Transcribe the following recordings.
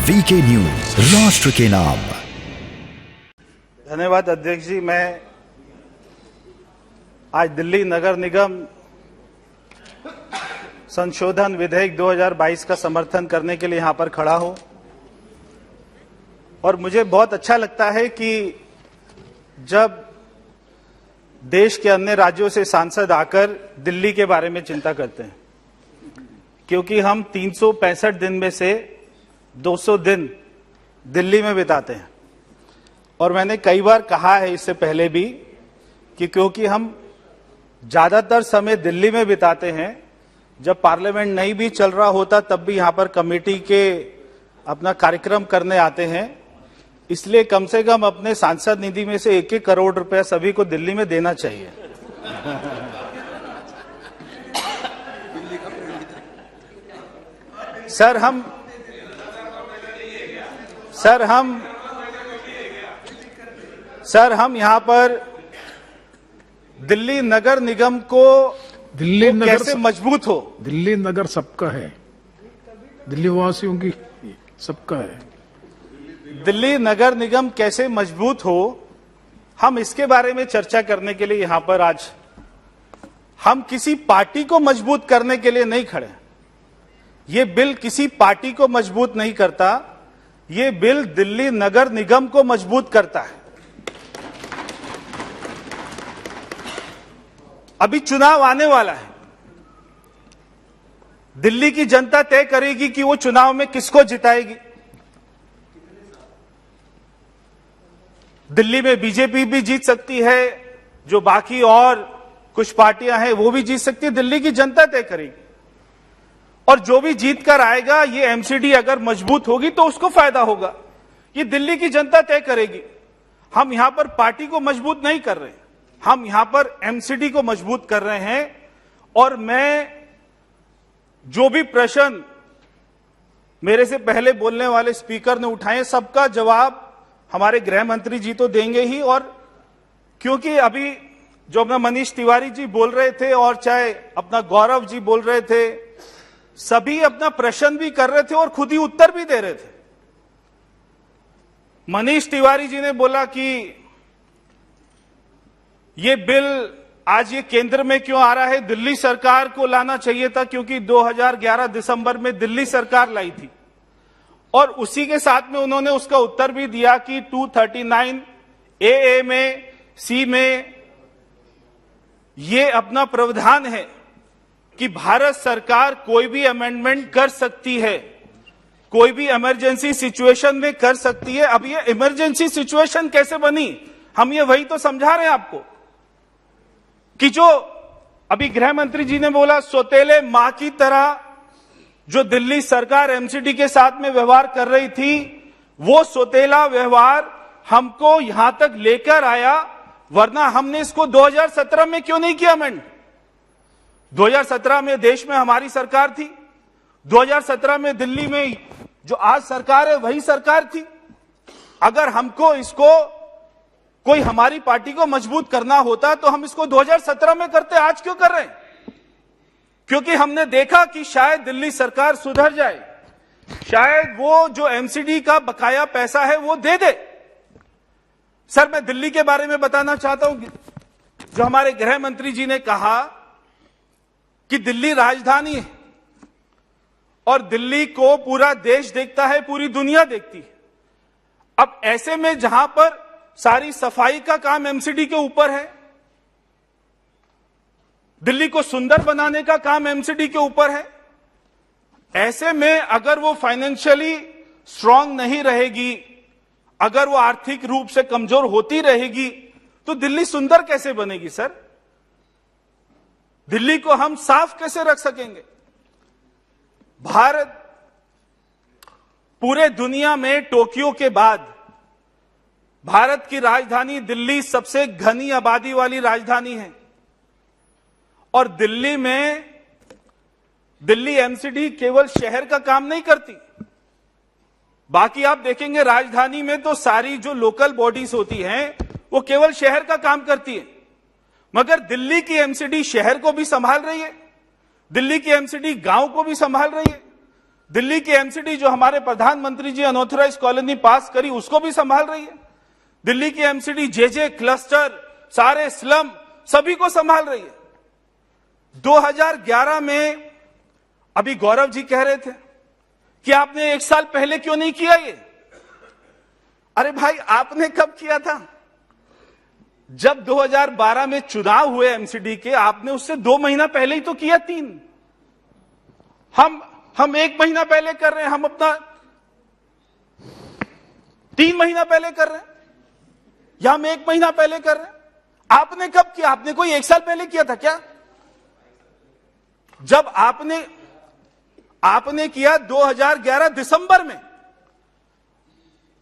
VK news, राष्ट्र के नाम। धन्यवाद अध्यक्ष जी। मैं आज दिल्ली नगर निगम संशोधन विधेयक 2022 का समर्थन करने के लिए यहां पर खड़ा हूं और मुझे बहुत अच्छा लगता है कि जब देश के अन्य राज्यों से सांसद आकर दिल्ली के बारे में चिंता करते हैं, क्योंकि हम 365 दिन में से 200 दिन दिल्ली में बिताते हैं। और मैंने कई बार कहा है इससे पहले भी कि क्योंकि हम ज्यादातर समय दिल्ली में बिताते हैं, जब पार्लियामेंट नहीं भी चल रहा होता तब भी यहां पर कमेटी के अपना कार्यक्रम करने आते हैं, इसलिए कम से कम अपने सांसद निधि में से 1-1 करोड़ रुपया सभी को दिल्ली में देना चाहिए। सर हम यहां पर दिल्ली नगर निगम को कैसे मजबूत हो। दिल्ली नगर सबका है, दिल्ली वासियों की सबका है। दिल्ली नगर निगम कैसे मजबूत हो, हम इसके बारे में चर्चा करने के लिए यहां पर आज हम किसी पार्टी को मजबूत करने के लिए नहीं खड़े। ये बिल किसी पार्टी को मजबूत नहीं करता, ये बिल दिल्ली नगर निगम को मजबूत करता है। अभी चुनाव आने वाला है, दिल्ली की जनता तय करेगी कि वो चुनाव में किसको जिताएगी। दिल्ली में बीजेपी भी जीत सकती है, जो बाकी और कुछ पार्टियां हैं वो भी जीत सकती है, दिल्ली की जनता तय करेगी। और जो भी जीत कर आएगा, ये एमसीडी अगर मजबूत होगी तो उसको फायदा होगा, ये दिल्ली की जनता तय करेगी। हम यहां पर पार्टी को मजबूत नहीं कर रहे, हम यहां पर एमसीडी को मजबूत कर रहे हैं। और मैं जो भी प्रश्न मेरे से पहले बोलने वाले स्पीकर ने उठाए, सबका जवाब हमारे गृह मंत्री जी तो देंगे ही। और क्योंकि अभी जो अपना मनीष तिवारी जी बोल रहे थे और चाहे अपना गौरव जी बोल रहे थे, सभी अपना प्रश्न भी कर रहे थे और खुद ही उत्तर भी दे रहे थे। मनीष तिवारी जी ने बोला कि ये बिल आज ये केंद्र में क्यों आ रहा है, दिल्ली सरकार को लाना चाहिए था, क्योंकि 2011 दिसंबर में दिल्ली सरकार लाई थी। और उसी के साथ में उन्होंने उसका उत्तर भी दिया कि 239 AA में C में ये अपना प्रावधान है कि भारत सरकार कोई भी अमेंडमेंट कर सकती है, कोई भी इमरजेंसी सिचुएशन में कर सकती है। अब ये इमरजेंसी सिचुएशन कैसे बनी, हम ये वही तो समझा रहे हैं आपको कि जो अभी गृह मंत्री जी ने बोला, सौतेले मां की तरह जो दिल्ली सरकार एमसीडी के साथ में व्यवहार कर रही थी, वो सौतेला व्यवहार हमको यहां तक लेकर आया। वरना हमने इसको 2017 में क्यों नहीं किया अमेंड। 2017 में देश में हमारी सरकार थी, 2017 में दिल्ली में जो आज सरकार है वही सरकार थी। अगर हमको इसको कोई हमारी पार्टी को मजबूत करना होता तो हम इसको 2017 में करते, आज क्यों कर रहे हैं। क्योंकि हमने देखा कि शायद दिल्ली सरकार सुधर जाए, शायद वो जो एमसीडी का बकाया पैसा है वो दे दे। सर, मैं दिल्ली के बारे में बताना चाहता हूं, जो हमारे गृह मंत्री जी ने कहा कि दिल्ली राजधानी है और दिल्ली को पूरा देश देखता है, पूरी दुनिया देखती है। अब ऐसे में जहां पर सारी सफाई का काम एमसीडी के ऊपर है, दिल्ली को सुंदर बनाने का काम एमसीडी के ऊपर है, ऐसे में अगर वो फाइनेंशियली स्ट्रांग नहीं रहेगी, अगर वो आर्थिक रूप से कमजोर होती रहेगी, तो दिल्ली सुंदर कैसे बनेगी। सर, दिल्ली को हम साफ कैसे रख सकेंगे। भारत पूरे दुनिया में टोक्यो के बाद भारत की राजधानी दिल्ली सबसे घनी आबादी वाली राजधानी है। और दिल्ली में दिल्ली एमसीडी केवल शहर का काम नहीं करती, बाकी आप देखेंगे राजधानी में तो सारी जो लोकल बॉडीज होती हैं वो केवल शहर का काम करती है। मगर दिल्ली की एमसीडी शहर को भी संभाल रही है, दिल्ली की एमसीडी गांव को भी संभाल रही है। दिल्ली की एमसीडी जो हमारे प्रधानमंत्री जी अनऑथराइज कॉलोनी पास करी उसको भी संभाल रही है। दिल्ली की एमसीडी जेजे क्लस्टर, सारे स्लम, सभी को संभाल रही है। 2011 में अभी गौरव जी कह रहे थे कि आपने 1 साल पहले क्यों नहीं किया ये। अरे भाई, आपने कब किया था? जब 2012 में चुनाव हुए एमसीडी के, आपने उससे 2 महीना पहले ही तो किया। 3 हम 1 महीना पहले कर रहे हैं, हम अपना 3 महीना पहले कर रहे हैं, या हम 1 महीना पहले कर रहे हैं। आपने कब किया? आपने कोई 1 साल पहले किया था क्या? जब आपने किया 2011 दिसंबर में,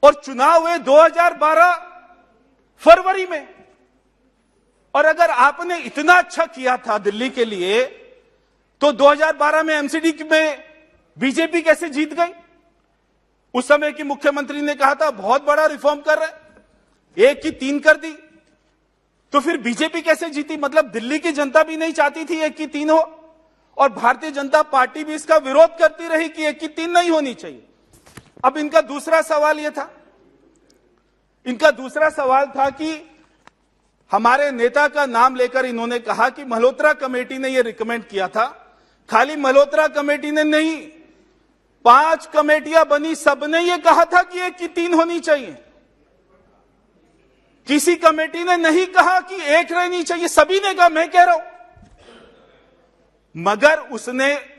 और चुनाव हुए 2012 फरवरी में। और अगर आपने इतना अच्छा किया था दिल्ली के लिए, तो 2012 में एमसीडी में बीजेपी कैसे जीत गई? उस समय की मुख्यमंत्री ने कहा था बहुत बड़ा रिफॉर्म कर रहे हैं, 1 की 3 कर दी। तो फिर बीजेपी कैसे जीती? मतलब दिल्ली की जनता भी नहीं चाहती थी 1 की 3 हो, और भारतीय जनता पार्टी भी इसका विरोध करती रही कि 1 की 3 नहीं होनी चाहिए। अब इनका दूसरा सवाल यह था, इनका दूसरा सवाल था कि हमारे नेता का नाम लेकर इन्होंने कहा कि मल्होत्रा कमेटी ने यह रिकमेंड किया था। खाली मल्होत्रा कमेटी ने नहीं, 5 कमेटियां बनी, सबने यह कहा था कि 1 की 3 होनी चाहिए। किसी कमेटी ने नहीं कहा कि 1 रहनी चाहिए, सभी ने कहा, मैं कह रहा हूं। मगर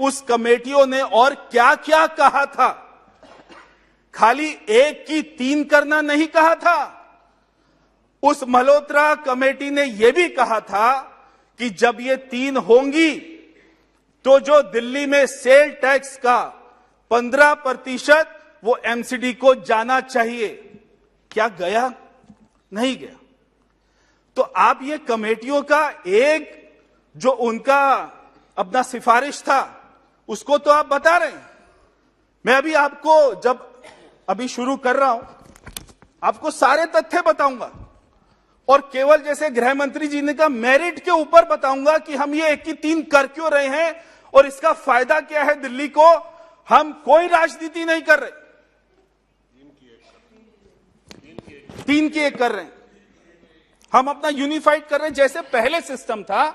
उस कमेटियों ने और क्या क्या कहा था? खाली 1 की 3 करना नहीं कहा था। उस मल्होत्रा कमेटी ने यह भी कहा था कि जब ये 3 होंगी तो जो दिल्ली में सेल टैक्स का 15% वो एमसीडी को जाना चाहिए। क्या गया? नहीं गया। तो आप ये कमेटियों का एक जो उनका अपना सिफारिश था उसको तो आप बता रहे हैं। मैं अभी आपको जब अभी शुरू कर रहा हूं, आपको सारे तथ्य बताऊंगा, और केवल जैसे गृह मंत्री जी ने कहा मेरिट के ऊपर बताऊंगा कि हम ये 1 की 3 कर क्यों रहे हैं और इसका फायदा क्या है दिल्ली को। हम कोई राजनीति नहीं कर रहे, 3 की 1 कर रहे हैं। हम अपना यूनिफाइड कर रहे हैं, जैसे पहले सिस्टम था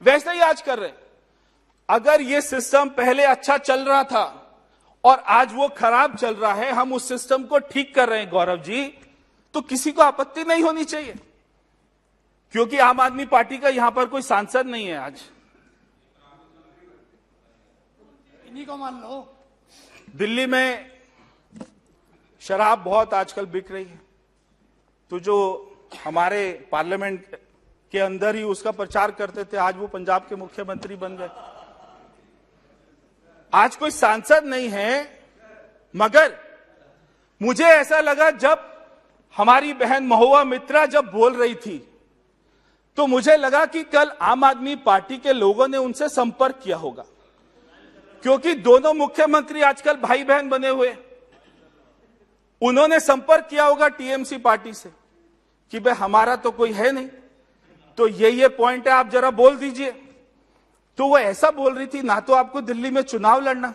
वैसे ही आज कर रहे हैं। अगर ये सिस्टम पहले अच्छा चल रहा था और आज वो खराब चल रहा है, हम उस सिस्टम को ठीक कर रहे हैं गौरव जी, तो किसी को आपत्ति नहीं होनी चाहिए, क्योंकि आम आदमी पार्टी का यहां पर कोई सांसद नहीं है। आज इन्हीं को मान लो। दिल्ली में शराब बहुत आजकल बिक रही है, तो जो हमारे पार्लियामेंट के अंदर ही उसका प्रचार करते थे, आज वो पंजाब के मुख्यमंत्री बन गए। आज कोई सांसद नहीं है, मगर मुझे ऐसा लगा जब हमारी बहन महुआ मित्रा जब बोल रही थी, तो मुझे लगा कि कल आम आदमी पार्टी के लोगों ने उनसे संपर्क किया होगा, क्योंकि दोनों मुख्यमंत्री आजकल भाई बहन बने हुए। उन्होंने संपर्क किया होगा टीएमसी पार्टी से कि भाई हमारा तो कोई है नहीं, तो ये पॉइंट है, आप जरा बोल दीजिए। तो वो ऐसा बोल रही थी, ना तो आपको दिल्ली में चुनाव लड़ना,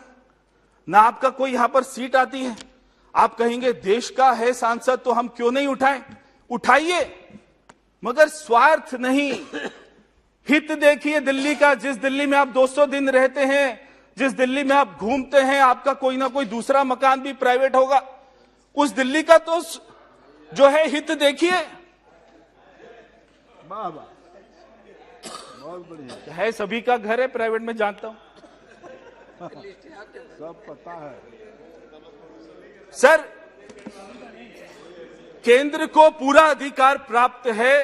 ना आपका कोई यहां पर सीट आती है। आप कहेंगे देश का है सांसद तो हम क्यों नहीं उठाएं? उठाइए, मगर स्वार्थ नहीं, हित देखिए दिल्ली का। जिस दिल्ली में आप 200 दिन रहते हैं, जिस दिल्ली में आप घूमते हैं, आपका कोई ना कोई दूसरा मकान भी प्राइवेट होगा, उस दिल्ली का तो जो है हित देखिए। बहुत बढ़िया, है सभी का घर है प्राइवेट में, जानता हूं सब पता है। सर, केंद्र को पूरा अधिकार प्राप्त है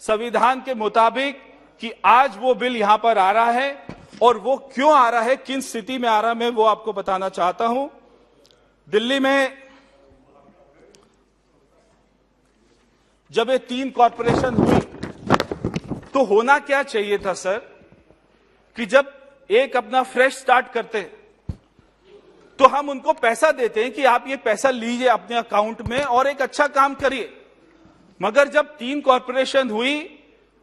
संविधान के मुताबिक कि आज वो बिल यहां पर आ रहा है, और वो क्यों आ रहा है, किन स्थिति में आ रहा है, मैं वो आपको बताना चाहता हूं। दिल्ली में जब ये 3 कॉरपोरेशन हुई तो होना क्या चाहिए था सर, कि जब एक अपना फ्रेश स्टार्ट करते तो हम उनको पैसा देते हैं कि आप ये पैसा लीजिए अपने अकाउंट में और एक अच्छा काम करिए। मगर जब 3 कॉरपोरेशन हुई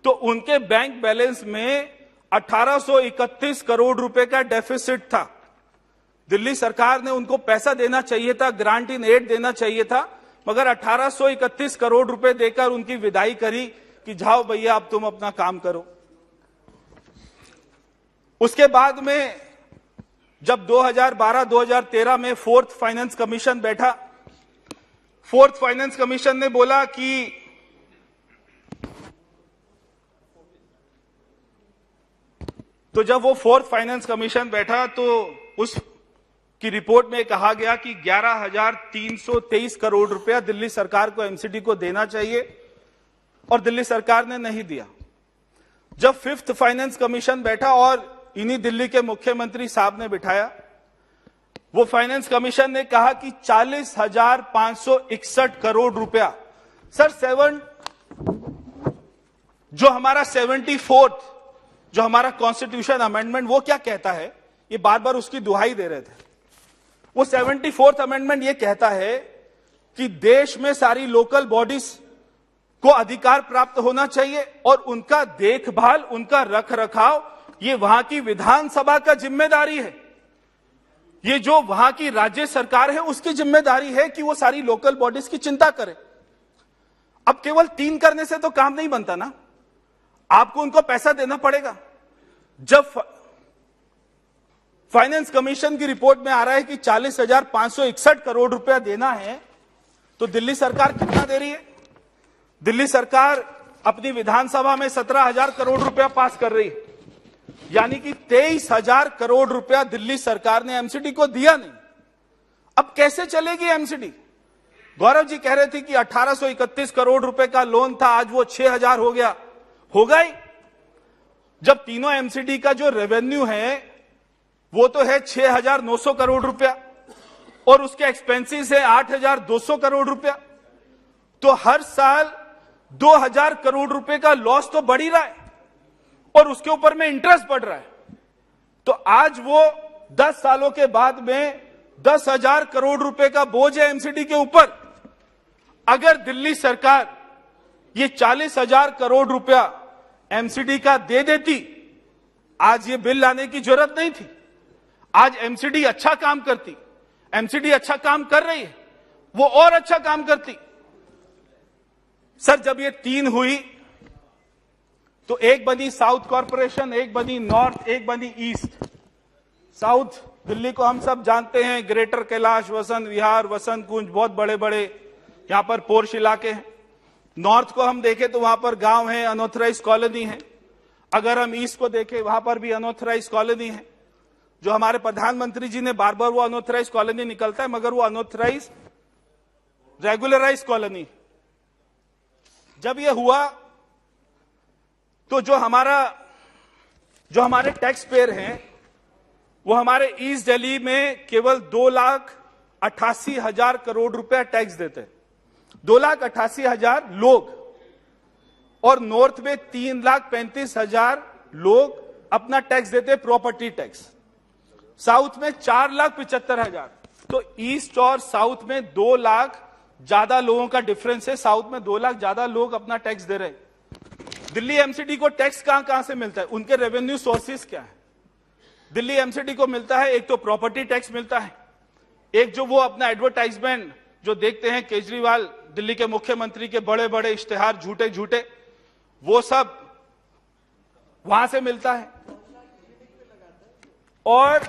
तो उनके बैंक बैलेंस में 1831 करोड़ रुपए का डेफिसिट था। दिल्ली सरकार ने उनको पैसा देना चाहिए था, ग्रांट इन एड देना चाहिए था, मगर 1831 करोड़ रुपए देकर उनकी विदाई करी कि जाओ भैया अब तुम अपना काम करो। उसके बाद में जब 2012-2013 में फोर्थ फाइनेंस कमीशन बैठा, फोर्थ फाइनेंस कमीशन ने बोला कि तो जब वो फोर्थ फाइनेंस कमीशन बैठा तो उस की रिपोर्ट में कहा गया कि 11,323 करोड़ रुपया दिल्ली सरकार को एमसीडी को देना चाहिए और दिल्ली सरकार ने नहीं दिया। जब फिफ्थ फाइनेंस कमीशन बैठा और इन्हीं दिल्ली के मुख्यमंत्री साहब ने बिठाया, वो फाइनेंस कमीशन ने कहा कि 40,561 करोड़ रुपया। सर जो हमारा 74th जो हमारा कॉन्स्टिट्यूशन अमेंडमेंट वो क्या कहता है, ये बार बार उसकी दुहाई दे रहे थे। वो 74th अमेंडमेंट ये कहता है कि देश में सारी लोकल बॉडीज को अधिकार प्राप्त होना चाहिए और उनका देखभाल, उनका रखरखाव ये वहां की विधानसभा का जिम्मेदारी है। ये जो वहां की राज्य सरकार है उसकी जिम्मेदारी है कि वो सारी लोकल बॉडीज की चिंता करे। अब केवल 3 करने से तो काम नहीं बनता ना, आपको उनको पैसा देना पड़ेगा। जब फाइनेंस कमीशन की रिपोर्ट में आ रहा है कि 40,561 करोड़ रुपया देना है, तो दिल्ली सरकार कितना दे रही है? दिल्ली सरकार अपनी विधानसभा में 17,000 करोड़ रुपया पास कर रही है, यानी कि 23,000 करोड़ रुपया दिल्ली सरकार ने एमसीडी को दिया नहीं। अब कैसे चलेगी एमसीडी? गौरव जी कह रहे थे कि 1831 करोड़ रुपए का लोन था, आज वो 6,000 हो गया। होगा ही, जब तीनों एमसीडी का जो रेवेन्यू है वो तो है 6,900 करोड़ रुपया और उसके एक्सपेंसेस है 8,200 करोड़ रुपया, तो हर साल 2,000 करोड़ रुपए का लॉस तो बढ़ ही रहा है और उसके ऊपर में इंटरेस्ट बढ़ रहा है। तो आज वो 10 सालों के बाद में 10,000 करोड़ रुपए का बोझ है एमसीडी के ऊपर। अगर दिल्ली सरकार ये 40,000 करोड़ रुपया एमसीडी का दे देती, आज ये बिल लाने की जरूरत नहीं थी। आज एमसीडी अच्छा काम करती, एमसीडी अच्छा काम कर रही है, वो और अच्छा काम करती। सर जब ये 3 हुई तो एक बनी साउथ कॉरपोरेशन, एक बनी नॉर्थ, एक बनी ईस्ट। साउथ दिल्ली को हम सब जानते हैं, ग्रेटर कैलाश, वसंत विहार, वसंत कुंज, बहुत बड़े बड़े यहां पर पोर्श इलाके हैं। नॉर्थ को हम देखें तो वहां पर गांव है, अनऑथराइज कॉलोनी है। अगर हम ईस्ट को देखें वहां पर भी अनऑथराइज कॉलोनी है। जो हमारे प्रधानमंत्री जी ने बार बार वो अनऑथराइज कॉलोनी निकलता है, मगर वो अनऑथराइज रेगुलराइज कॉलोनी। जब ये हुआ तो जो हमारे टैक्स पेयर हैं वो हमारे ईस्ट दिल्ली में केवल 2,88,000 करोड़ रुपया टैक्स देते हैं, 2,88,000 लोग, और नॉर्थ में 3,35,000 लोग अपना टैक्स देते प्रॉपर्टी टैक्स। साउथ में 4,75,000। तो ईस्ट और साउथ में 2 लाख ज्यादा लोगों का डिफरेंस है। साउथ में 2 लाख ज्यादा लोग अपना टैक्स दे रहे हैं। दिल्ली एमसीडी को टैक्स कहां से मिलता है, उनके रेवेन्यू सोर्सेस क्या है? दिल्ली एमसीडी को मिलता है, एक तो प्रॉपर्टी टैक्स मिलता है, एक जो वो अपना एडवर्टाइजमेंट जो देखते हैं केजरीवाल दिल्ली के मुख्यमंत्री के बड़े बड़े इश्तेहार झूठे झूठे, वो सब वहां से मिलता है। और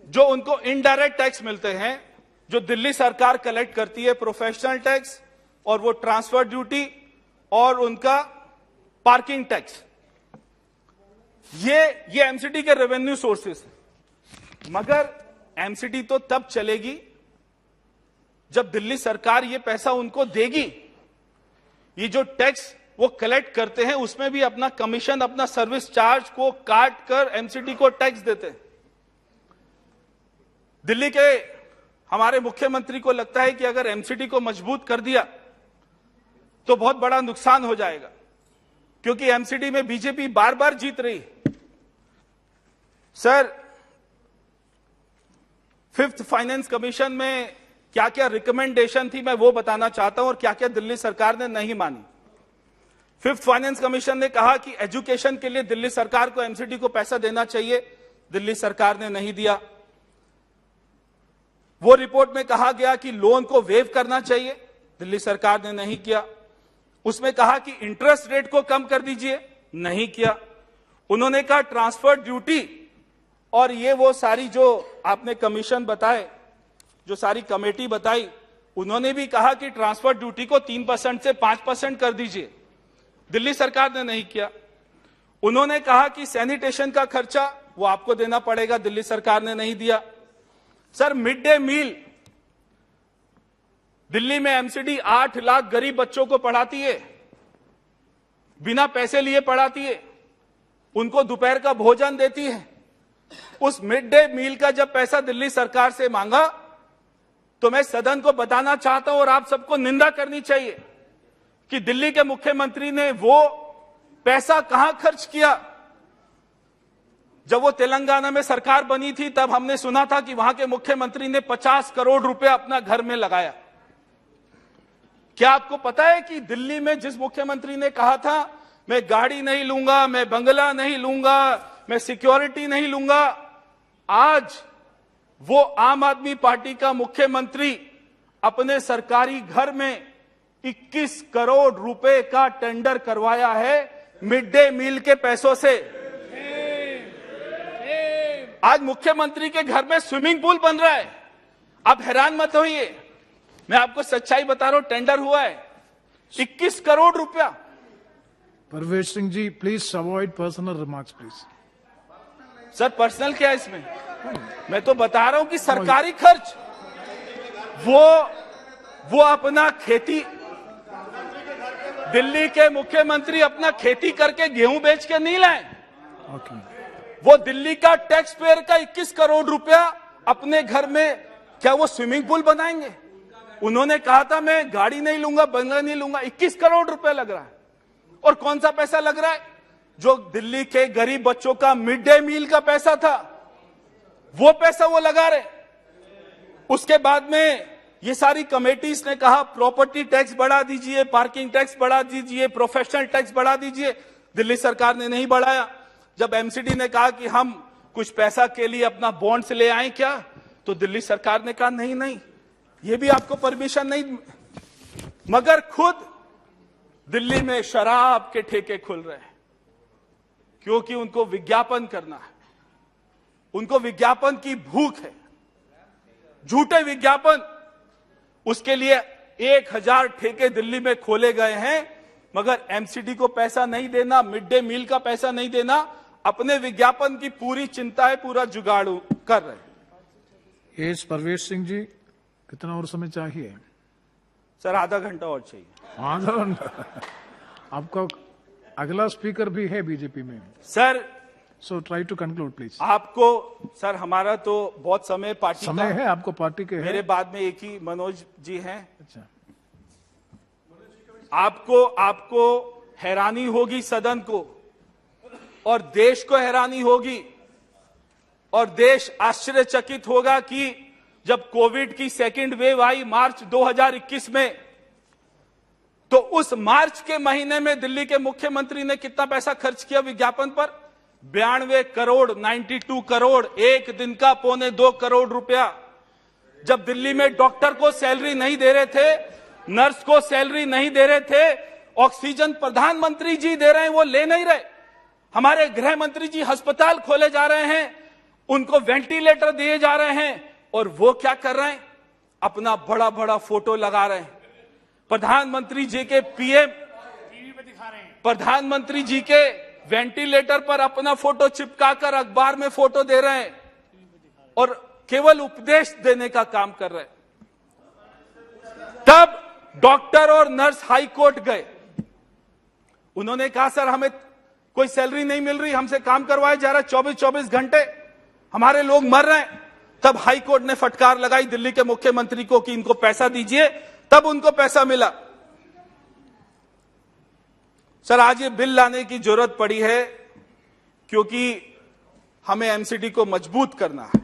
जो उनको इनडायरेक्ट टैक्स मिलते हैं जो दिल्ली सरकार कलेक्ट करती है, प्रोफेशनल टैक्स और वो ट्रांसफर ड्यूटी और उनका पार्किंग टैक्स, ये एमसीडी के रेवेन्यू सोर्सेस है। मगर एमसीडी तो तब चलेगी जब दिल्ली सरकार ये पैसा उनको देगी। ये जो टैक्स वो कलेक्ट करते हैं उसमें भी अपना कमीशन, अपना सर्विस चार्ज को काट कर एमसीडी को टैक्स देते हैं। दिल्ली के हमारे मुख्यमंत्री को लगता है कि अगर एमसीडी को मजबूत कर दिया तो बहुत बड़ा नुकसान हो जाएगा, क्योंकि एमसीडी में बीजेपी बार बार जीत रही है। सर फिफ्थ फाइनेंस कमीशन में क्या क्या रिकमेंडेशन थी मैं वो बताना चाहता हूं और क्या क्या दिल्ली सरकार ने नहीं मानी। फिफ्थ फाइनेंस कमीशन ने कहा कि एजुकेशन के लिए दिल्ली सरकार को एमसीडी को पैसा देना चाहिए, दिल्ली सरकार ने नहीं दिया। वो रिपोर्ट में कहा गया कि लोन को वेव करना चाहिए, दिल्ली सरकार ने नहीं किया। उसमें कहा कि इंटरेस्ट रेट को कम कर दीजिए, नहीं किया। उन्होंने कहा ट्रांसफर ड्यूटी और ये वो सारी जो आपने कमीशन बताए, जो सारी कमेटी बताई, उन्होंने भी कहा कि ट्रांसफर ड्यूटी को 3% से 5% कर दीजिए, दिल्ली सरकार ने नहीं किया। उन्होंने कहा कि सैनिटेशन का खर्चा वो आपको देना पड़ेगा, दिल्ली सरकार ने नहीं दिया। Sir mid day meal, Delhi में एमसीडी 8 लाख गरीब बच्चों को पढ़ाती है, बिना पैसे लिए पढ़ाती है, उनको दोपहर का भोजन देती है। उस मिड डे मील का जब पैसा दिल्ली सरकार से मांगा तो मैं सदन को बताना चाहता हूं और आप सबको निंदा करनी चाहिए कि दिल्ली के मुख्यमंत्री ने वो पैसा कहां खर्च किया। जब वो तेलंगाना में सरकार बनी थी तब हमने सुना था कि वहां के मुख्यमंत्री ने 50 करोड़ रुपए अपना घर में लगाया। क्या आपको पता है कि दिल्ली में जिस मुख्यमंत्री ने कहा था मैं गाड़ी नहीं लूंगा, मैं बंगला नहीं लूंगा, मैं सिक्योरिटी नहीं लूंगा, आज वो आम आदमी पार्टी का मुख्यमंत्री अपने सरकारी घर में 21 करोड़ रुपए का टेंडर करवाया है मिड डे मील के पैसों से। आज मुख्यमंत्री के घर में स्विमिंग पूल बन रहा है। आप हैरान मत होइए, मैं आपको सच्चाई बता रहा हूं, टेंडर हुआ है 21 करोड़ रुपया। Parvesh Singh ji, please avoid personal remarks please. Sir personal क्या है इसमें? मैं तो बता रहा हूं कि सरकारी खर्च वो अपना खेती, दिल्ली के मुख्यमंत्री अपना खेती करके गेहूं बेच के नहीं लाए। ओके। वो दिल्ली का टैक्स पेयर का 21 करोड़ रुपया अपने घर में, क्या वो स्विमिंग पूल बनाएंगे? उन्होंने कहा था मैं गाड़ी नहीं लूंगा, बंगला नहीं लूंगा, 21 करोड़ रुपया लग रहा है। और कौन सा पैसा लग रहा है? जो दिल्ली के गरीब बच्चों का मिड डे मील का पैसा था, वो पैसा वो लगा रहे। उसके बाद में ये सारी कमेटीज ने कहा प्रॉपर्टी टैक्स बढ़ा दीजिए, पार्किंग टैक्स बढ़ा दीजिए, प्रोफेशनल टैक्स बढ़ा दीजिए, दिल्ली सरकार ने नहीं बढ़ाया। जब एमसीडी ने कहा कि हम कुछ पैसा के लिए अपना बॉन्ड से ले आए क्या, तो दिल्ली सरकार ने कहा नहीं नहीं, ये भी आपको परमिशन नहीं। मगर खुद दिल्ली में शराब के ठेके खुल रहे हैं क्योंकि उनको विज्ञापन करना है, उनको विज्ञापन की भूख है, झूठे विज्ञापन। उसके लिए 1000 ठेके दिल्ली में खोले गए हैं, मगर एमसीडी को पैसा नहीं देना, मिड डे मील का पैसा नहीं देना, अपने विज्ञापन की पूरी चिंता है, पूरा जुगाड़ कर रहे हैं। यस, परवेश सिंह जी, कितना और समय चाहिए? सर आधा घंटा और चाहिए। आधा घंटा? आपका अगला स्पीकर भी है बीजेपी में sir, so try to conclude please. आपको सर, हमारा तो बहुत समय पार्टी समय है, आपको पार्टी के मेरे बाद में एक ही मनोज जी हैं। अच्छा, आपको हैरानी होगी सदन को और देश को हैरानी होगी और देश आश्चर्यचकित होगा कि जब कोविड की सेकेंड वेव आई मार्च 2021 में, तो उस मार्च के महीने में दिल्ली के मुख्यमंत्री ने कितना पैसा खर्च किया विज्ञापन पर? 92 करोड़, 92 करोड़, एक दिन का 1.25 करोड़ रुपया। जब दिल्ली में डॉक्टर को सैलरी नहीं दे रहे थे, नर्स को सैलरी नहीं दे रहे थे, ऑक्सीजन प्रधानमंत्री जी दे रहे हैं, वो ले नहीं रहे। हमारे गृह मंत्री जी अस्पताल खोले जा रहे हैं, उनको वेंटिलेटर दिए जा रहे हैं, और वो क्या कर रहे हैं? अपना बड़ा बड़ा फोटो लगा रहे हैं। प्रधानमंत्री जी के पीएम, टीवी पे दिखा रहे हैं, प्रधानमंत्री जी के वेंटिलेटर पर अपना फोटो चिपकाकर अखबार में फोटो दे रहे हैं और केवल उपदेश देने का काम कर रहे हैं। तब डॉक्टर और नर्स हाई कोर्ट गए, उन्होंने कहा सर हमें कोई सैलरी नहीं मिल रही, हमसे काम करवाया जा रहा है 24-24 घंटे, हमारे लोग मर रहे हैं। तब हाई कोर्ट ने फटकार लगाई दिल्ली के मुख्यमंत्री को कि इनको पैसा दीजिए, तब उनको पैसा मिला। सर आज ये बिल लाने की जरूरत पड़ी है क्योंकि हमें एमसीडी को मजबूत करना है।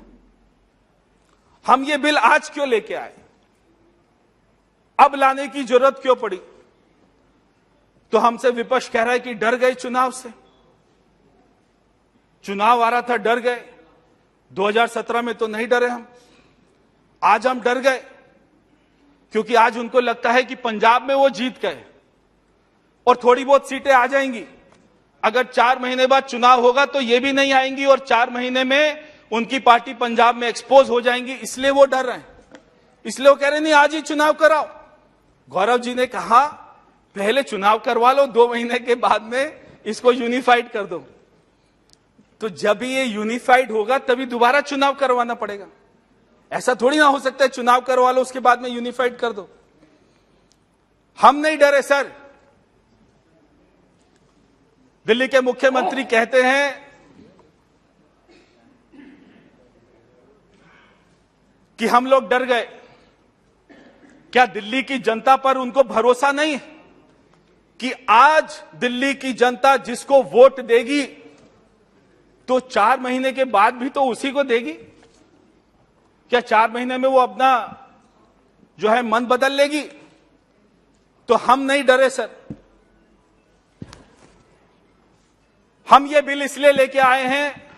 हम ये बिल आज क्यों लेके आए, अब लाने की जरूरत क्यों पड़ी? तो हमसे विपक्ष कह रहा है कि डर गए चुनाव से, चुनाव आ रहा था डर गए। 2017 में तो नहीं डरे हम, आज हम डर गए, क्योंकि आज उनको लगता है कि पंजाब में वो जीत गए और थोड़ी बहुत सीटें आ जाएंगी। अगर 4 महीने बाद चुनाव होगा तो ये भी नहीं आएंगी और 4 महीने में उनकी पार्टी पंजाब में एक्सपोज हो जाएंगी, इसलिए वो डर रहे हैं। इसलिए वो कह रहे नहीं, आज ही चुनाव कराओ। गौरव जी ने कहा पहले चुनाव करवा लो, 2 महीने के बाद में इसको यूनिफाइड कर दो। तो जब ये यूनिफाइड होगा तभी दोबारा चुनाव करवाना पड़ेगा। ऐसा थोड़ी ना हो सकता है चुनाव करवा लो उसके बाद में यूनिफाइड कर दो। हम नहीं डरे सर। दिल्ली के मुख्यमंत्री कहते हैं कि हम लोग डर गए। क्या दिल्ली की जनता पर उनको भरोसा नहीं है कि आज दिल्ली की जनता जिसको वोट देगी तो 4 महीने के बाद भी तो उसी को देगी? क्या 4 महीने में वो अपना जो है मन बदल लेगी? तो हम नहीं डरे सर। हम ये बिल इसलिए लेके आए हैं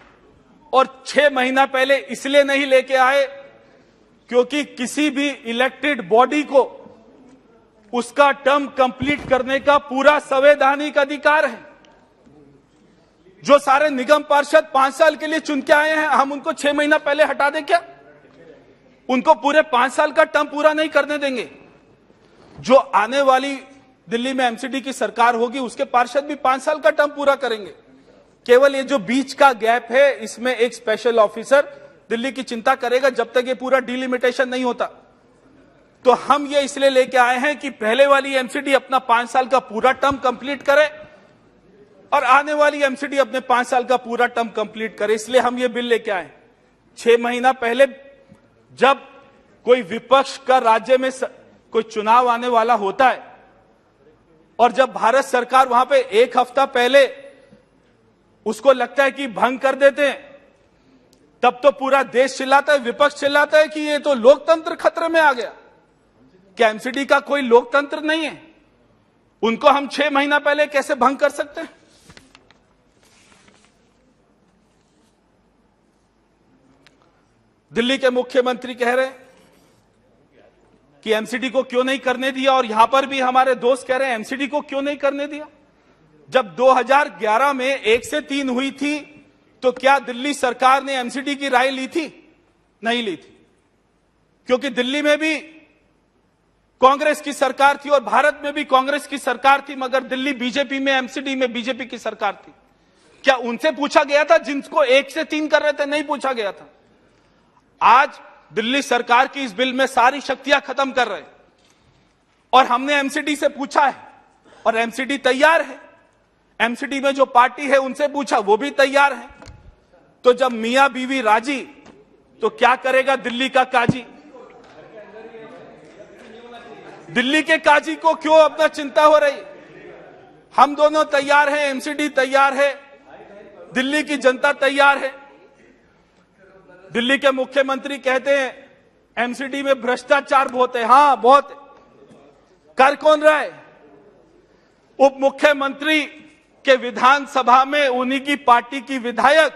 और 6 महीना पहले इसलिए नहीं लेके आए क्योंकि किसी भी इलेक्टेड बॉडी को उसका टर्म कंप्लीट करने का पूरा संवैधानिक अधिकार है। जो सारे निगम पार्षद 5 साल के लिए चुन के आए हैं, हम उनको 6 महीना पहले हटा दें क्या? उनको पूरे 5 साल का टर्म पूरा नहीं करने देंगे। जो आने वाली दिल्ली में एमसीडी की सरकार होगी उसके पार्षद भी 5 साल का टर्म पूरा करेंगे। केवल ये जो बीच का गैप है इसमें एक स्पेशल ऑफिसर दिल्ली की चिंता करेगा जब तक ये पूरा डिलिमिटेशन नहीं होता। तो हम ये इसलिए लेके आए हैं कि पहले वाली एमसीडी अपना 5 साल का पूरा टर्म कंप्लीट करे और आने वाली एमसीडी अपने 5 साल का पूरा टर्म कंप्लीट करे। इसलिए हम ये बिल लेके आए। 6 महीना पहले जब कोई विपक्ष का राज्य में कोई चुनाव आने वाला होता है और जब भारत सरकार वहां पे 1 हफ्ता पहले उसको लगता है कि भंग कर देते हैं, तब तो पूरा देश चिल्लाता है, विपक्ष चिल्लाता है कि ये तो लोकतंत्र खतरे में आ गया। क्या एमसीडी का कोई लोकतंत्र नहीं है? उनको हम 6 महीना पहले कैसे भंग कर सकते हैं? दिल्ली के मुख्यमंत्री कह रहे हैं कि एमसीडी को क्यों नहीं करने दिया, और यहां पर भी हमारे दोस्त कह रहे हैं एमसीडी को क्यों नहीं करने दिया। जब 2011 में 1 से 3 हुई थी तो क्या दिल्ली सरकार ने एमसीडी की राय ली थी? नहीं ली थी, क्योंकि दिल्ली में भी कांग्रेस की सरकार थी और भारत में भी कांग्रेस की सरकार थी, मगर दिल्ली बीजेपी में, एमसीडी में बीजेपी की सरकार थी। क्या उनसे पूछा गया था? जिनको 1 से 3 कर रहे थे नहीं पूछा गया था। आज दिल्ली सरकार की इस बिल में सारी शक्तियां खत्म कर रहे और हमने एमसीडी से पूछा है और एमसीडी तैयार है। एमसीडी में जो पार्टी है उनसे पूछा, वो भी तैयार है। तो जब मियां बीवी राजी तो क्या करेगा दिल्ली का काजी? दिल्ली के काजी को क्यों अपना चिंता हो रही? हम दोनों तैयार हैं, एमसीडी तैयार है, दिल्ली की जनता तैयार है। दिल्ली के मुख्यमंत्री कहते हैं एमसीडी में भ्रष्टाचार बहुत है। हां, बहुत है। कर कौन रहा है? उप मुख्यमंत्री के विधानसभा में उन्हीं की पार्टी की विधायक,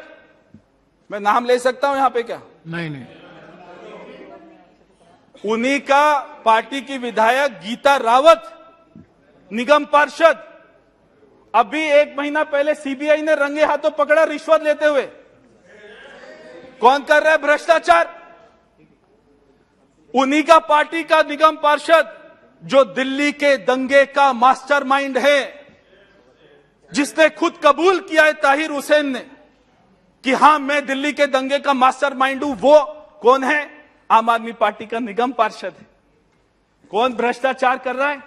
मैं नाम ले सकता हूं यहां पे क्या? नहीं। उन्हीं का पार्टी की विधायक गीता रावत, निगम पार्षद, अभी 1 महीना पहले सीबीआई ने रंगे हाथों पकड़ा रिश्वत लेते हुए। कौन कर रहा है भ्रष्टाचार? उन्हीं का पार्टी का निगम पार्षद जो दिल्ली के दंगे का मास्टरमाइंड है, जिसने खुद कबूल किया है ताहिर हुसैन ने कि हां मैं दिल्ली के दंगे का मास्टरमाइंड हूं। वो कौन है? आम आदमी पार्टी का निगम पार्षद है। कौन भ्रष्टाचार कर रहा है?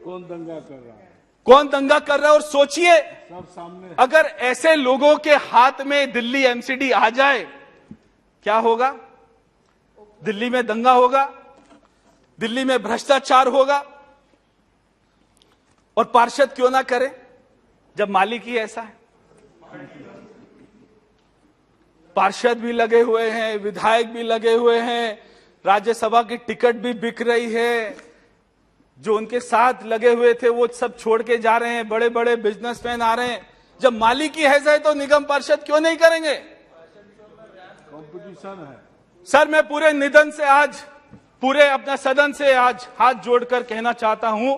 कौन दंगा कर रहा है? कौन दंगा कर रहा है? और सोचिए, सब सामने। अगर ऐसे लोगों के हाथ में दिल्ली एमसीडी आ जाए क्या होगा? दिल्ली में दंगा होगा, दिल्ली में भ्रष्टाचार होगा। और पार्षद क्यों ना करे जब मालिक ही ऐसा है? पार्षद भी लगे हुए हैं, विधायक भी लगे हुए हैं, राज्यसभा की टिकट भी बिक रही है। जो उनके साथ लगे हुए थे वो सब छोड़ के जा रहे हैं, बड़े बड़े बिजनेसमैन आ रहे हैं। जब मालिक ही ऐसा है तो निगम पार्षद क्यों नहीं करेंगे? कंपटीशन है। सर, मैं पूरे निधन से आज, पूरे अपना सदन से आज हाथ जोड़कर कहना चाहता हूं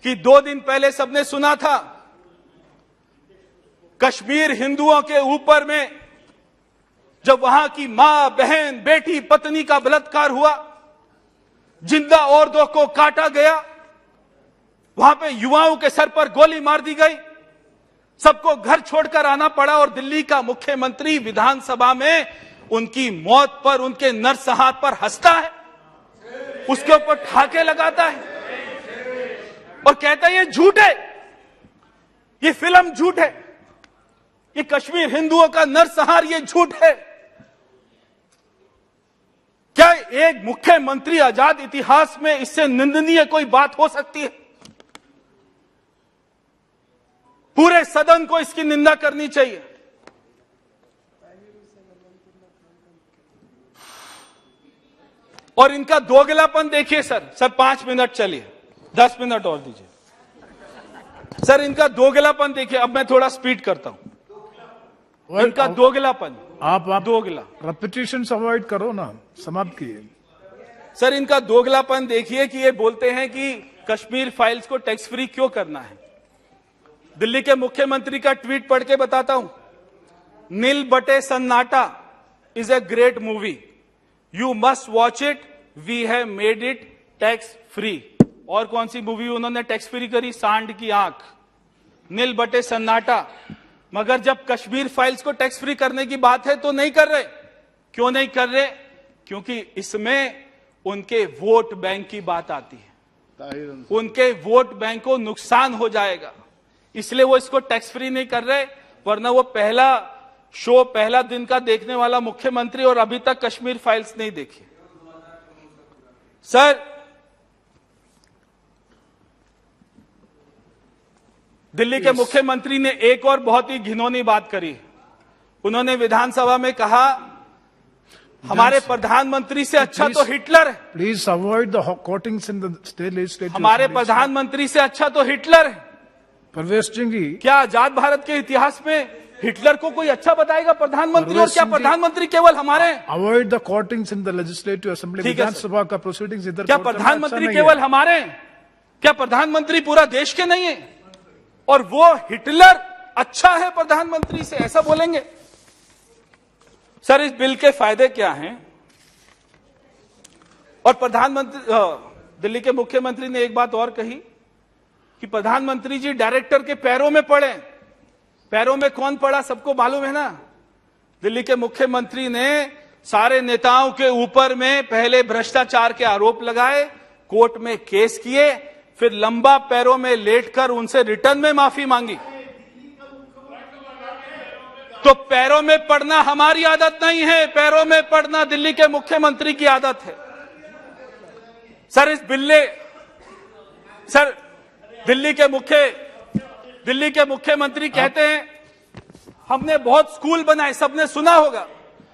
कि 2 दिन पहले सबने सुना था कश्मीर हिंदुओं के ऊपर में जब वहां की मां, बहन, बेटी, पत्नी का बलात्कार हुआ, जिंदा औरतों को काटा गया, वहां पे युवाओं के सर पर गोली मार दी गई, सबको घर छोड़कर आना पड़ा और दिल्ली का मुख्यमंत्री विधानसभा में उनकी मौत पर, उनके नरसंहार पर हंसता है, उसके ऊपर ठाके लगाता है और कहता है ये झूठ है, ये फिल्म झूठ है, ये कश्मीर हिंदुओं का नरसंहार ये झूठ है। क्या एक मुख्यमंत्री आजाद इतिहास में इससे निंदनीय कोई बात हो सकती है? पूरे सदन को इसकी निंदा करनी चाहिए। और इनका दोगलापन देखिए सर 5 मिनट चलिए, 10 मिनट और दीजिए सर, इनका दोगलापन देखिए। अब मैं थोड़ा स्पीड करता हूं। इनका दोगलापन, आप दोगला, रेपिटेशन अवॉइड करो ना, समाप्त किए। सर इनका दोगलापन देखिए कि ये बोलते हैं कि कश्मीर फाइल्स को टैक्स फ्री क्यों करना है। दिल्ली के मुख्यमंत्री का ट्वीट पढ़ के बताता हूं। Nil Battey Sannata is a great movie, you must watch it, we have made it tax free. और कौन सी मूवी उन्होंने टैक्स फ्री करी? सांड की आंख। नील बटे सन्नाटा। मगर जब कश्मीर फाइल्स को टैक्स फ्री करने की बात है तो नहीं कर रहे। क्यों नहीं कर रहे? क्योंकि इसमें उनके वोट बैंक की बात आती है, उनके वोट बैंक को नुकसान हो जाएगा, इसलिए वो इसको टैक्स फ्री नहीं कर रहे। वरना वो पहला शो, पहला दिन का देखने वाला मुख्यमंत्री और अभी तक कश्मीर फाइल्स नहीं देखी। सर, दिल्ली के मुख्यमंत्री ने एक और बहुत ही घिनौनी बात करी। उन्होंने विधानसभा में कहा हमारे प्रधानमंत्री से अच्छा तो हिटलर है। Please avoid the quotings in the state legislative. हमारे प्रधानमंत्री से अच्छा तो हिटलर है। परवेश सिंह जी, क्या आजाद भारत के इतिहास में हिटलर को कोई अच्छा बताएगा प्रधानमंत्री? और क्या प्रधानमंत्री केवल हमारे? Avoid the quotings in the legislative assembly. विधानसभा का प्रोसीडिंग्स इधर क्या प्रधानमंत्री केवल हमारे? क्या प्रधानमंत्री पूरा देश के नहीं है? और वो हिटलर अच्छा है प्रधानमंत्री से, ऐसा बोलेंगे? सर, इस बिल के फायदे क्या हैं? और प्रधानमंत्री, दिल्ली के मुख्यमंत्री ने एक बात और कही कि प्रधानमंत्री जी डायरेक्टर के पैरों में पड़े। पैरों में कौन पड़ा सबको मालूम है ना। दिल्ली के मुख्यमंत्री ने सारे नेताओं के ऊपर में पहले भ्रष्टाचार के आरोप लगाए, कोर्ट में केस किए, फिर लंबा पैरों में लेटकर उनसे रिटर्न में माफी मांगी। तो पैरों में पड़ना हमारी आदत नहीं है, पैरों में पड़ना दिल्ली के मुख्यमंत्री की आदत है। सर, इस बिल्ले, सर दिल्ली के मुख्यमंत्री कहते हैं हमने बहुत स्कूल बनाए, सबने सुना होगा,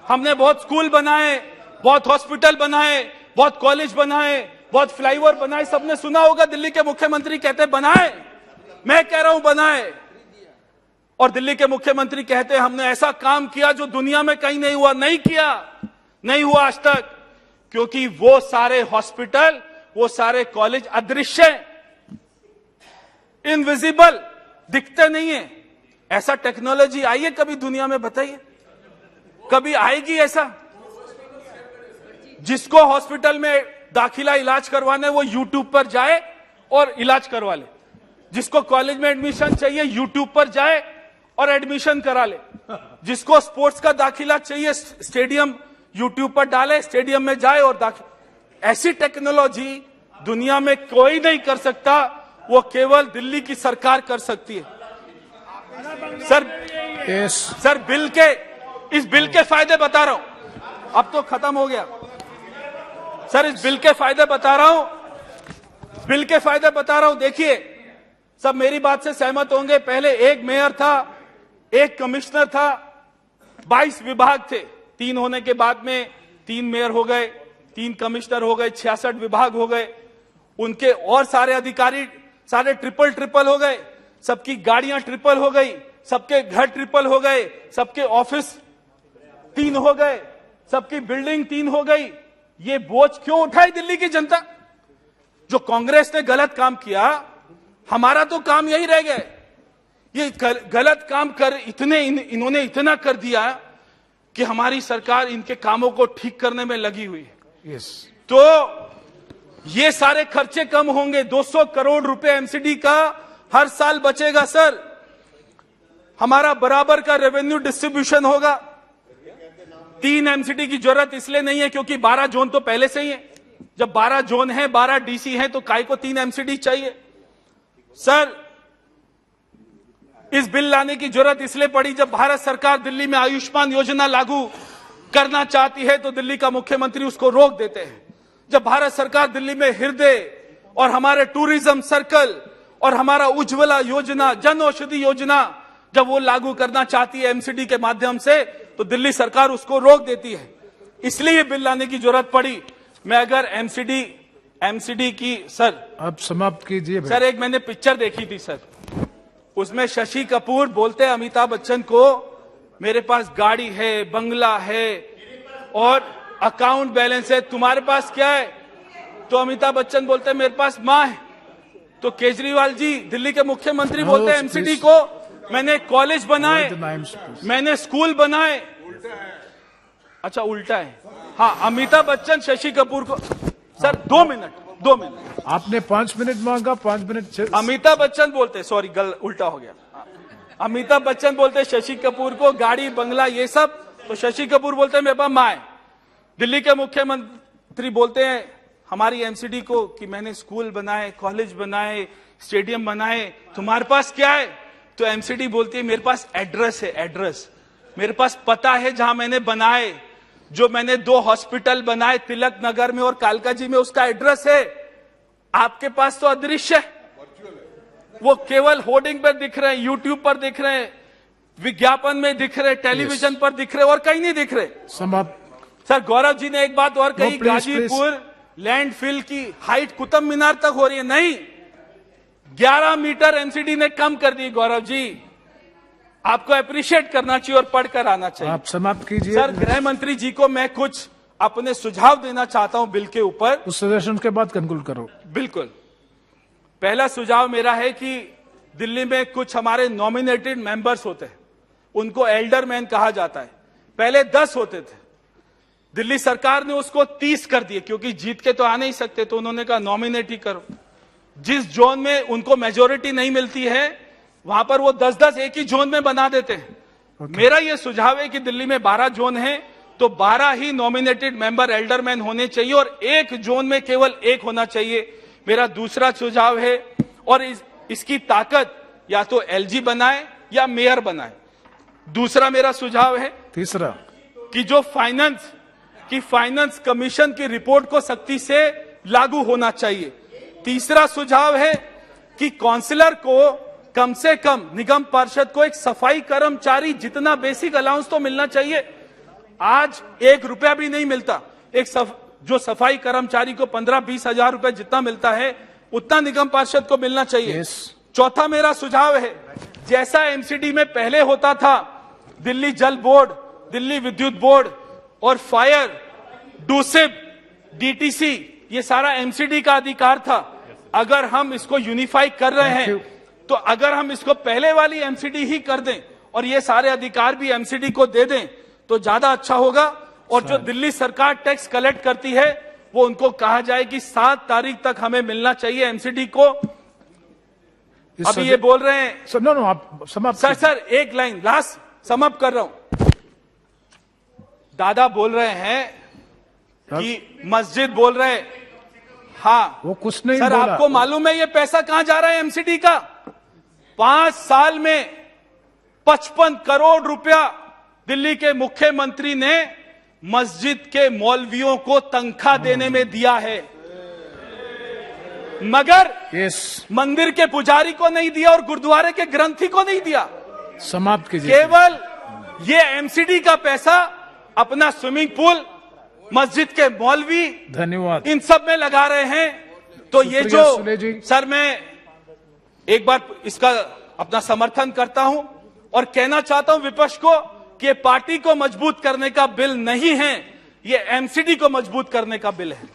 हमने बहुत स्कूल बनाए, बहुत हॉस्पिटल बनाए, बहुत कॉलेज बनाए, बहुत फ्लाईओवर बनाए, सबने सुना होगा। दिल्ली के मुख्यमंत्री कहते बनाए, मैं कह रहा हूं बनाए। और दिल्ली के मुख्यमंत्री कहते हैं हमने ऐसा काम किया जो दुनिया में कहीं नहीं हुआ। नहीं किया, नहीं हुआ आज तक, क्योंकि वो सारे हॉस्पिटल, वो सारे कॉलेज अदृश्य, इनविजिबल, दिखते नहीं है। ऐसा टेक्नोलॉजी आई है कभी दुनिया में? बताइए, कभी आएगी ऐसा? जिसको हॉस्पिटल में दाखिला इलाज करवाने वो यूट्यूब पर जाए और इलाज करवा ले, जिसको कॉलेज में एडमिशन चाहिए यूट्यूब पर जाए और एडमिशन करा ले, जिसको स्पोर्ट्स का दाखिला चाहिए स्टेडियम यूट्यूब पर डाले, स्टेडियम में जाए और दाखिला। ऐसी टेक्नोलॉजी दुनिया में कोई नहीं कर सकता, वो केवल दिल्ली की सरकार कर सकती है। सर इस बिल के फायदे बता रहा हूं, अब तो खत्म हो गया। सर, इस बिल के फायदे बता रहा हूं, देखिए सब मेरी बात से सहमत होंगे। पहले एक मेयर था, एक कमिश्नर था, 22 विभाग थे। 3 होने के बाद में 3 मेयर हो गए, 3 कमिश्नर हो गए, 66 विभाग हो गए। उनके और सारे अधिकारी सारे ट्रिपल हो गए, सबकी गाड़ियां ट्रिपल हो गई, सबके घर ट्रिपल हो गए, सबके ऑफिस 3 हो गए। सबकी बिल्डिंग 3 हो गई। ये बोझ क्यों उठाई दिल्ली की जनता? जो कांग्रेस ने गलत काम किया, हमारा तो काम यही रह गया। ये गलत काम कर इन्होंने इतना कर दिया कि हमारी सरकार इनके कामों को ठीक करने में लगी हुई है। यस, तो ये सारे खर्चे कम होंगे। 200 करोड़ रुपए एमसीडी का हर साल बचेगा सर। हमारा बराबर का रेवेन्यू डिस्ट्रीब्यूशन होगा। 3 एमसीडी की जरूरत इसलिए नहीं है क्योंकि 12 जोन तो पहले से ही है। जब 12 जोन है, 12 डीसी है, तो काय को 3 एमसीडी चाहिए सर। इस बिल लाने की जरूरत इसलिए पड़ी जब भारत सरकार दिल्ली में आयुष्मान योजना लागू करना चाहती है तो दिल्ली का मुख्यमंत्री उसको रोक देते हैं। जब भारत सरकार दिल्ली में हृदय और हमारे टूरिज्म सर्कल और हमारा उज्ज्वला योजना, जन औषधि योजना जब वो लागू करना चाहती है एमसीडी के माध्यम से, तो दिल्ली सरकार उसको रोक देती है। इसलिए बिल लाने की जरूरत पड़ी। मैं अगर एमसीडी की सर आप समाप्त कीजिए सर, एक मैंने पिक्चर देखी थी सर, उसमें शशि कपूर बोलते हैं अमिताभ बच्चन को, मेरे पास गाड़ी है, बंगला है और अकाउंट बैलेंस है, तुम्हारे पास क्या है? तो अमिताभ बच्चन बोलते हैं मेरे पास मां है। तो केजरीवाल जी दिल्ली के मुख्यमंत्री बोलते हैं एमसीडी को, मैंने कॉलेज बनाए, मैंने स्कूल बनाए। अच्छा उल्टा है। हाँ, अमिताभ बच्चन शशि कपूर को सर 2 मिनट आपने 5 मिनट मांगा, 5 मिनट अमिताभ बच्चन बोलते, सॉरी उल्टा हो गया। अमिताभ बच्चन बोलते शशि कपूर को गाड़ी बंगला ये सब, तो शशि कपूर बोलते हैं मेरे पास मां है। दिल्ली के मुख्यमंत्री बोलते हैं हमारी एमसीडी को कि मैंने स्कूल बनाए, कॉलेज बनाए, स्टेडियम बनाए, तुम्हारे पास क्या है? तो एमसीडी बोलती है मेरे पास एड्रेस है, एड्रेस मेरे पास पता है जहां मैंने बनाए। जो मैंने 2 हॉस्पिटल बनाए तिलक नगर में और कालकाजी में, उसका एड्रेस है। आपके पास तो अदृश्य है, वो केवल होर्डिंग पर दिख रहे हैं, यूट्यूब पर दिख रहे हैं, विज्ञापन में दिख रहे, टेलीविजन पर दिख रहे और कहीं नहीं दिख रहे। समाप्त सर गौरव जी ने एक बात और कही, गाजीपुर लैंडफिल की हाइट कुतुब मीनार तक हो रही है। नहीं, 11 मीटर एमसीडी ने कम कर दी। गौरव जी आपको अप्रिशिएट करना चाहिए और पढ़कर आना चाहिए। आप समाप्त कीजिए सर गृह मंत्री जी को मैं कुछ अपने सुझाव देना चाहता हूं बिल के ऊपर। उस सजेशन के बाद कंक्लूड करो। बिल्कुल। पहला सुझाव मेरा है कि दिल्ली में कुछ हमारे नॉमिनेटेड मेंबर्स होते हैं, उनको एल्डरमैन कहा जाता है। पहले 10 होते थे, दिल्ली सरकार ने उसको 30 कर दिए क्योंकि जीत के तो आ नहीं सकते, तो उन्होंने कहा नॉमिनेट ही करो। जिस जोन में उनको मेजोरिटी नहीं मिलती है वहां पर वो 10-10 एक ही जोन में बना देते हैं। मेरा यह सुझाव है कि दिल्ली में 12 जोन है तो 12 ही नॉमिनेटेड मेंबर एल्डरमैन होने चाहिए और एक जोन में केवल एक होना चाहिए। मेरा दूसरा सुझाव है, और इसकी ताकत या तो एलजी बनाए या मेयर बनाए। दूसरा मेरा सुझाव है, तीसरा कि जो फाइनेंस कमीशन की रिपोर्ट को सख्ती से लागू होना चाहिए। तीसरा सुझाव है कि काउंसलर को कम से कम निगम पार्षद को एक सफाई कर्मचारी जितना बेसिक अलाउंस तो मिलना चाहिए। आज 1 रुपया भी नहीं मिलता। जो सफाई कर्मचारी को 15-20 हजार रुपए जितना मिलता है उतना निगम पार्षद को मिलना चाहिए। चौथा मेरा सुझाव है, जैसा एमसीडी में पहले होता था, दिल्ली जल बोर्ड, दिल्ली विद्युत बोर्ड और फायर, डूसिब, डीटीसी, ये सारा एमसीडी का अधिकार था। अगर हम इसको यूनिफाई कर रहे हैं तो अगर हम इसको पहले वाली एमसीडी ही कर दें और ये सारे अधिकार भी एमसीडी को दे दें तो ज्यादा अच्छा होगा। और जो दिल्ली सरकार टैक्स कलेक्ट करती है वो उनको कहा जाए कि 7 तारीख तक हमें मिलना चाहिए एमसीडी को। अभी ये बोल रहे हैं सर, नो आप समाप्त सर एक लाइन लास्ट समाप्त कर रहा हूं। दादा बोल रहे हैं कि मस्जिद बोल रहे हैं, हाँ वो कुछ नहीं सर बोला। आपको मालूम है ये पैसा कहां जा रहा है एमसीडी का? 5 साल में 55 करोड़ रुपया दिल्ली के मुख्यमंत्री ने मस्जिद के मौलवियों को तनख्वाह देने में दिया है, मगर मंदिर के पुजारी को नहीं दिया और गुरुद्वारे के ग्रंथी को नहीं दिया। समाप्त कीजिए। केवल ये एमसीडी का पैसा अपना स्विमिंग पूल, मस्जिद के मौलवी, धन्यवाद, इन सब में लगा रहे हैं। तो ये जो सर मैं एक बार इसका अपना समर्थन करता हूं और कहना चाहता हूं विपक्ष को कि ये पार्टी को मजबूत करने का बिल नहीं है, ये एमसीडी को मजबूत करने का बिल है।